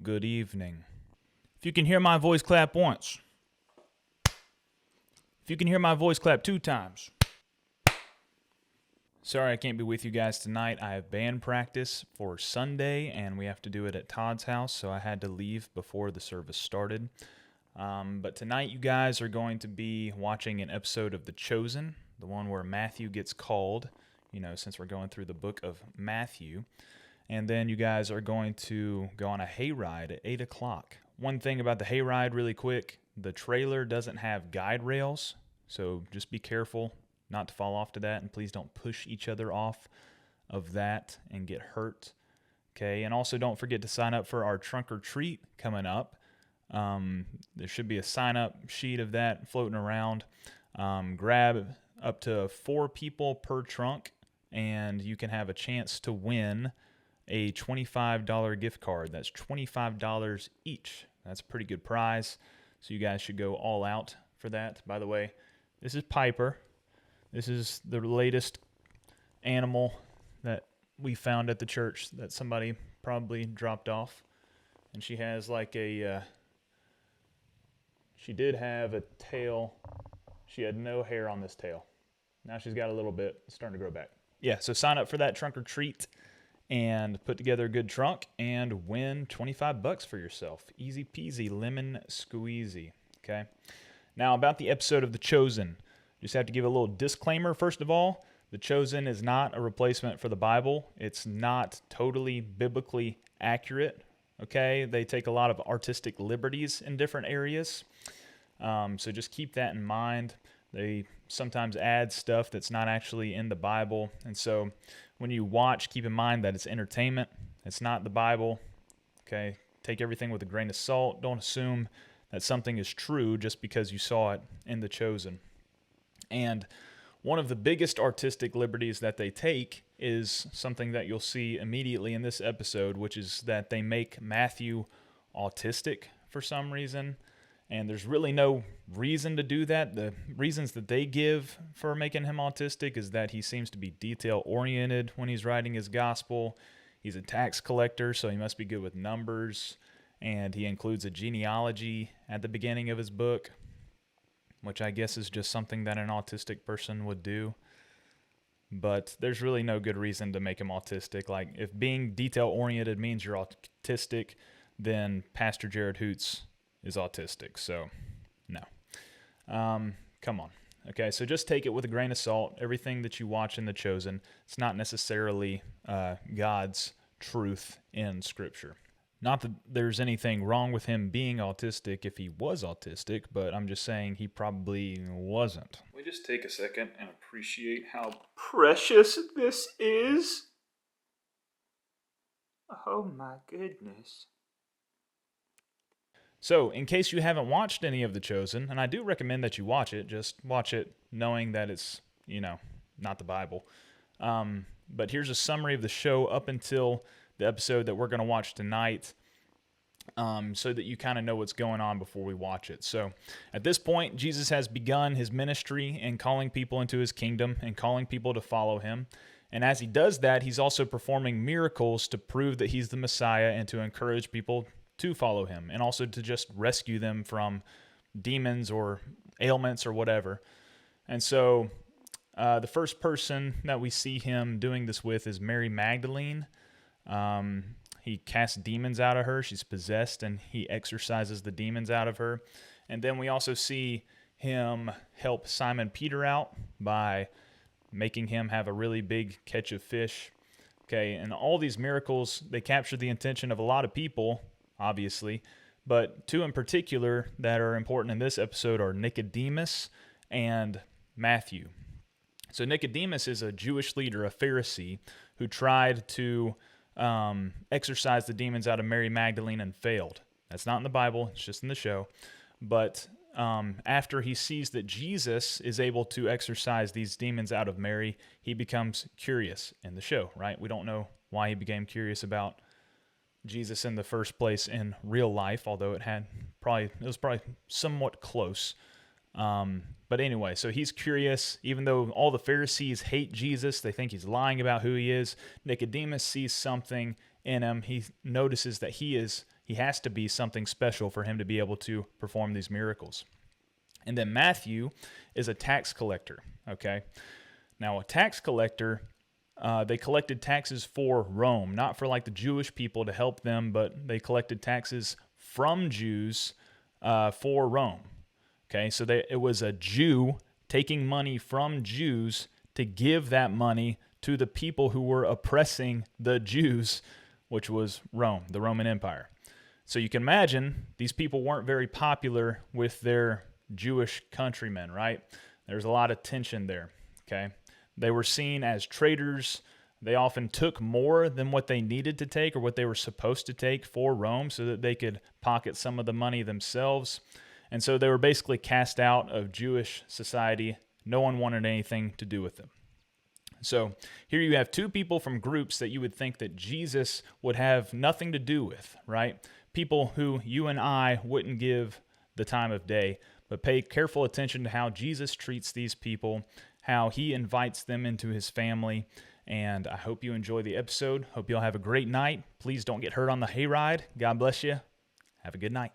good evening. If you can hear my voice, clap once. If you can hear my voice, clap 2 times. Sorry I can't be with you guys tonight. I have band practice for Sunday, and we have to do it at Todd's house, so I had to leave before the service started. But tonight you guys are going to be watching an episode of The Chosen, the one where Matthew gets called, since we're going through the book of Matthew. And then you guys are going to go on a hayride at 8 o'clock. One thing about the hayride really quick, the trailer doesn't have guide rails, so just be careful not to fall off to that, and please don't push each other off of that and get hurt. Okay, and also don't forget to sign up for our trunk or treat coming up. There should be a sign-up sheet of that floating around. Grab up to 4 people per trunk, and you can have a chance to win a $25 gift card. That's $25 each. That's a pretty good prize, so you guys should go all out for that. By the way, this is Piper. This is the latest animal that we found at the church that somebody probably dropped off. And she has she did have a tail. She had no hair on this tail. Now she's got a little bit, starting to grow back. Yeah, so sign up for that trunk or treat and put together a good trunk and win $25 for yourself. Easy peasy, lemon squeezy, okay? Now about the episode of The Chosen. Just have to give a little disclaimer. First of all, The Chosen is not a replacement for the Bible. It's not totally biblically accurate, okay? They take a lot of artistic liberties in different areas. So just keep that in mind. They sometimes add stuff that's not actually in the Bible. And so when you watch, keep in mind that it's entertainment. It's not the Bible, okay? Take everything with a grain of salt. Don't assume that something is true just because you saw it in The Chosen. And one of the biggest artistic liberties that they take is something that you'll see immediately in this episode, which is that they make Matthew autistic for some reason. And there's really no reason to do that. The reasons that they give for making him autistic is that he seems to be detail-oriented when he's writing his gospel. He's a tax collector, so he must be good with numbers. And he includes a genealogy at the beginning of his book, which I guess is just something that an autistic person would do. But there's really no good reason to make him autistic. Like, if being detail-oriented means you're autistic, then Pastor Jared Hoots is autistic. So, no. Come on. Okay, so just take it with a grain of salt. Everything that you watch in The Chosen, it's not necessarily God's truth in Scripture. Not that there's anything wrong with him being autistic if he was autistic, but I'm just saying he probably wasn't. We just take a second and appreciate how precious this is. Oh my goodness. So, in case you haven't watched any of The Chosen, and I do recommend that you watch it, just watch it knowing that it's, not the Bible. But here's a summary of the show up until the episode that we're going to watch tonight, so that you kind of know what's going on before we watch it. So at this point, Jesus has begun his ministry and calling people into his kingdom and calling people to follow him. And as he does that, he's also performing miracles to prove that he's the Messiah and to encourage people to follow him, and also to just rescue them from demons or ailments or whatever. And so the first person that we see him doing this with is Mary Magdalene. He casts demons out of her. She's possessed, and he exorcises the demons out of her. And then we also see him help Simon Peter out by making him have a really big catch of fish. Okay, and all these miracles, they capture the attention of a lot of people, obviously, but 2 in particular that are important in this episode are Nicodemus and Matthew. So Nicodemus is a Jewish leader, a Pharisee, who tried to exorcise the demons out of Mary Magdalene and failed. That's not in the Bible, it's just in the show. But after he sees that Jesus is able to exorcise these demons out of Mary, he becomes curious in the show, right? We don't know why he became curious about Jesus in the first place in real life, although it was probably somewhat close. But anyway, so he's curious. Even though all the Pharisees hate Jesus, they think he's lying about who he is, Nicodemus sees something in him, he notices that he has to be something special for him to be able to perform these miracles. And then Matthew is a tax collector, okay? Now, a tax collector, they collected taxes for Rome, not for like the Jewish people to help them, but they collected taxes from Jews for Rome, okay? So it was a Jew taking money from Jews to give that money to the people who were oppressing the Jews, which was Rome, the Roman Empire. So you can imagine these people weren't very popular with their Jewish countrymen, right? There's a lot of tension there, okay? They were seen as traitors. They often took more than what they needed to take or what they were supposed to take for Rome so that they could pocket some of the money themselves. And so they were basically cast out of Jewish society. No one wanted anything to do with them. So here you have two people from groups that you would think that Jesus would have nothing to do with, right? People who you and I wouldn't give the time of day. But pay careful attention to how Jesus treats these people, how he invites them into his family. And I hope you enjoy the episode. Hope you'll have a great night. Please don't get hurt on the hayride. God bless you. Have a good night.